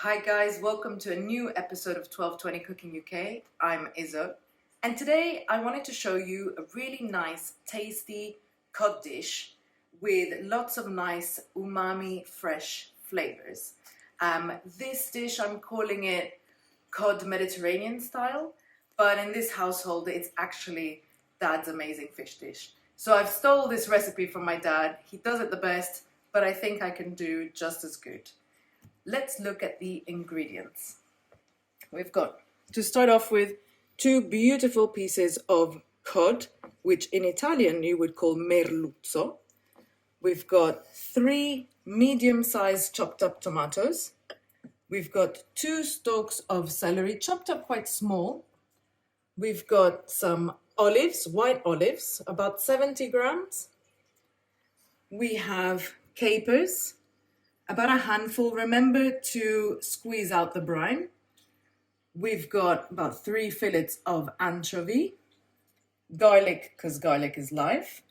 Hi guys, welcome to a new episode of 1220 Cooking UK. I'm Izzo, and today I wanted to show you a really nice, tasty cod dish with lots of nice umami fresh flavors. This dish, I'm calling it cod Mediterranean style, but in this household it's actually Dad's amazing fish dish. So I've stole this recipe from my dad. He does it the best, but I think I can do just as good. Let's look at the ingredients. We've got, to start off with, 2 beautiful pieces of cod, which in Italian you would call merluzzo. We've got 3 medium-sized chopped up tomatoes. We've got 2 stalks of celery, chopped up quite small. We've got some olives, white olives, about 70 grams. We have capers, about a handful. Remember to squeeze out the brine. We've got about 3 fillets of anchovy, garlic, because garlic is life,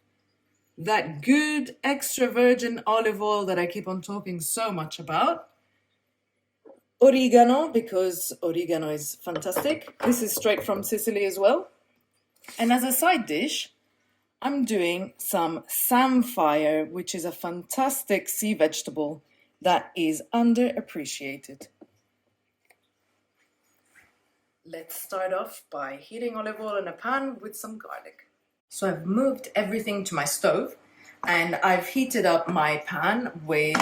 that good extra virgin olive oil that I keep on talking so much about, oregano, because oregano is fantastic. This is straight from Sicily as well. And as a side dish, I'm doing some samphire, which is a fantastic sea vegetable that is underappreciated. Let's start off by heating olive oil in a pan with some garlic. So I've moved everything to my stove and I've heated up my pan with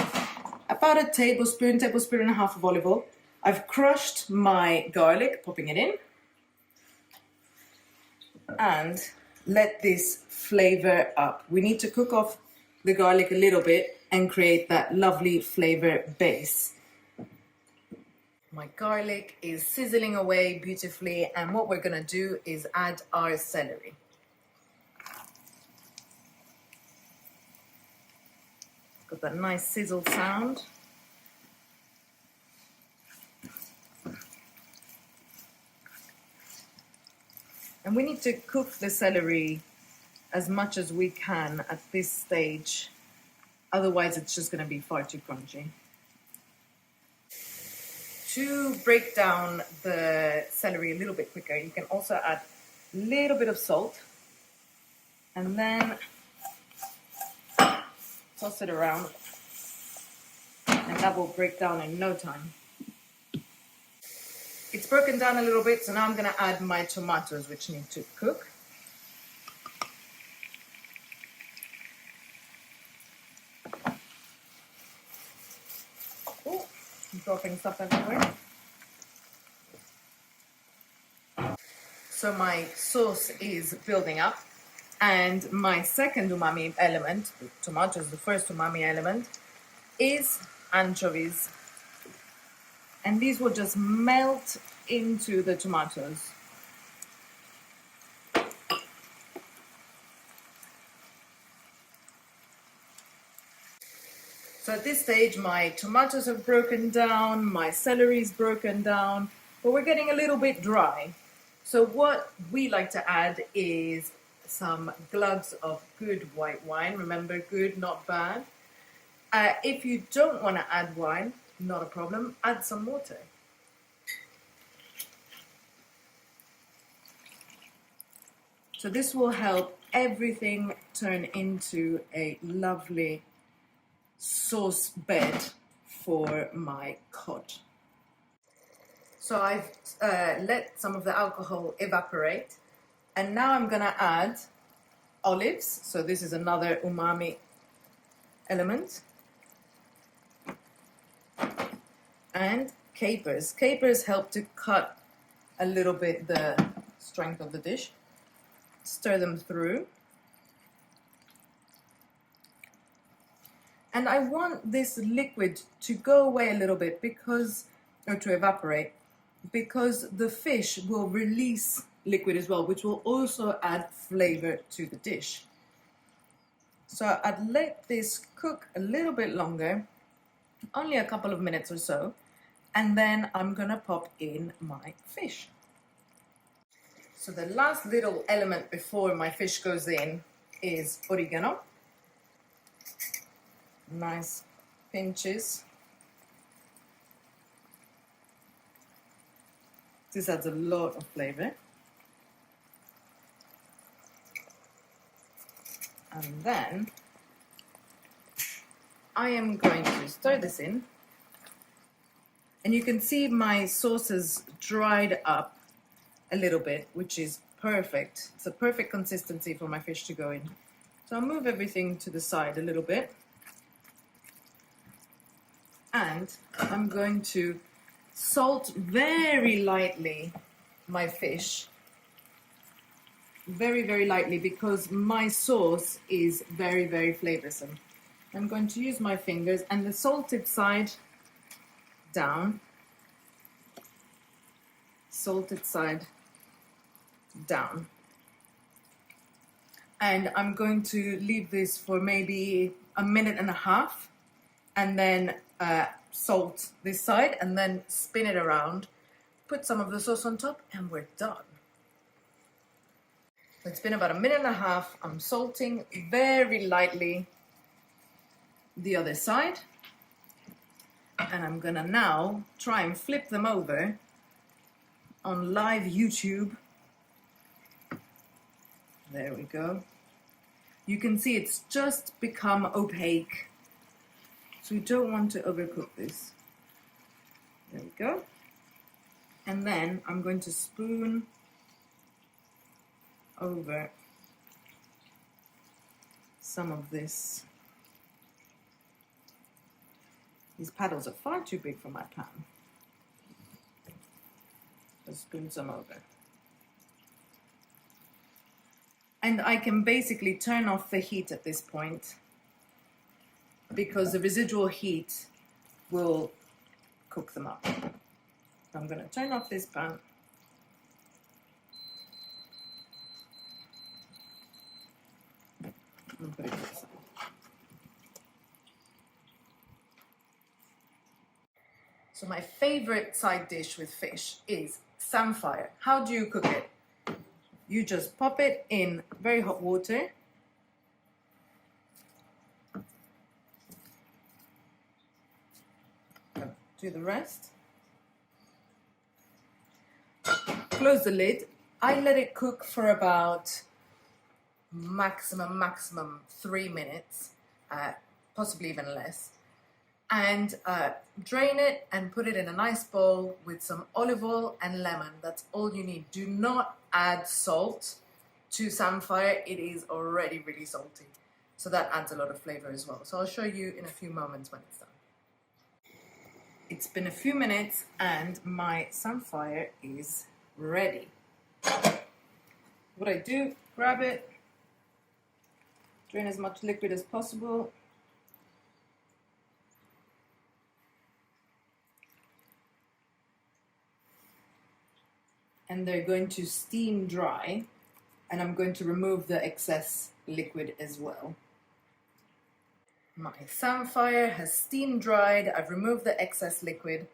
about a tablespoon and a half of olive oil. I've crushed my garlic, popping it in, and let this flavor up. We need to cook off the garlic a little bit and create that lovely flavor base. My garlic is sizzling away beautifully, and what we're gonna do is add our celery. Got that nice sizzle sound. And we need to cook the celery as much as we can at this stage. Otherwise, it's just going to be far too crunchy. To break down the celery a little bit quicker, you can also add a little bit of salt and then toss it around, and that will break down in no time. It's broken down a little bit, so now I'm going to add my tomatoes, which need to cook. Oh, I'm dropping stuff everywhere. So my sauce is building up, and my second umami element, the tomatoes, the first umami element, is anchovies. And these will just melt into the tomatoes. So at this stage, my tomatoes have broken down, my celery's broken down, but we're getting a little bit dry. So what we like to add is some glugs of good white wine. Remember, good, not bad. If you don't want to add wine, not a problem, add some water. So this will help everything turn into a lovely sauce bed for my cod. So I've let some of the alcohol evaporate, and now I'm gonna add olives. So this is another umami element. And capers. Capers help to cut a little bit the strength of the dish. Stir them through. And I want this liquid to go away a little bit or to evaporate, because the fish will release liquid as well, which will also add flavor to the dish. So I'd let this cook a little bit longer, only a couple of minutes or so, and then I'm gonna pop in my fish. So the last little element before my fish goes in is oregano. Nice pinches. This adds a lot of flavor. And then I am going to stir this in. And you can see my sauce has dried up a little bit, which is perfect. It's a perfect consistency for my fish to go in. So I'll move everything to the side a little bit. And I'm going to salt very lightly my fish. Very, very lightly, because my sauce is very, very flavoursome. I'm going to use my fingers and the salted side down. Salted side down. And I'm going to leave this for maybe a minute and a half, and then salt this side and then spin it around, put some of the sauce on top, and we're done. It's been about a minute and a half. I'm salting very lightly the other side, and I'm gonna now try and flip them over on live YouTube. There we go. You can see it's just become opaque, so we don't want to overcook this. There we go. And then I'm going to spoon over some of this. These paddles are far too big for my pan. Just spoon some over. And I can basically turn off the heat at this point, because the residual heat will cook them up. I'm going to turn off this pan. And put it to the side. So my favorite side dish with fish is samphire. How do you cook it? You just pop it in very hot water. Do the rest. Close the lid. I let it cook for about maximum 3 minutes, possibly even less. And drain it and put it in a nice bowl with some olive oil and lemon. That's all you need. Do not add salt to samphire. It is already really salty, so that adds a lot of flavor as well. So I'll show you in a few moments when it's done. It's been a few minutes and my samphire is ready. What I do, grab it, drain as much liquid as possible. And they're going to steam dry, and I'm going to remove the excess liquid as well. My samphire has steam dried, I've removed the excess liquid,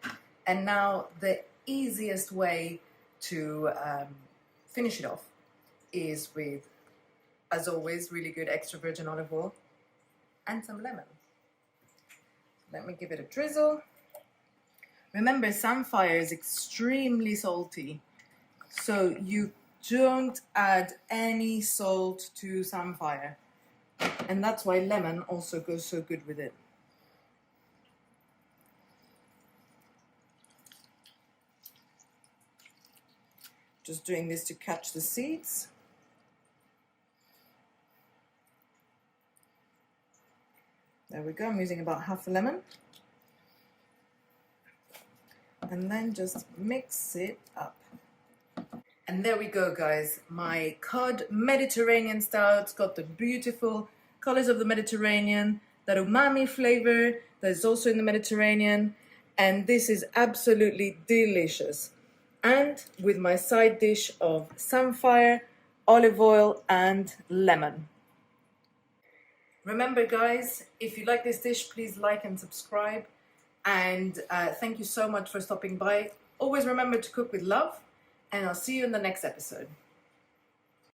and now the easiest way to finish it off is with, as always, really good extra virgin olive oil and some lemon. Let me give it a drizzle. Remember, samphire is extremely salty, so you don't add any salt to samphire. And that's why lemon also goes so good with it. Just doing this to catch the seeds. There we go, I'm using about half a lemon. And then just mix it up. And there we go, guys. My cod Mediterranean style. It's got the beautiful colors of the Mediterranean, that umami flavor that is also in the Mediterranean. And this is absolutely delicious. And with my side dish of samphire, olive oil, and lemon. Remember, guys, if you like this dish, please like and subscribe. And thank you so much for stopping by. Always remember to cook with love. And I'll see you in the next episode.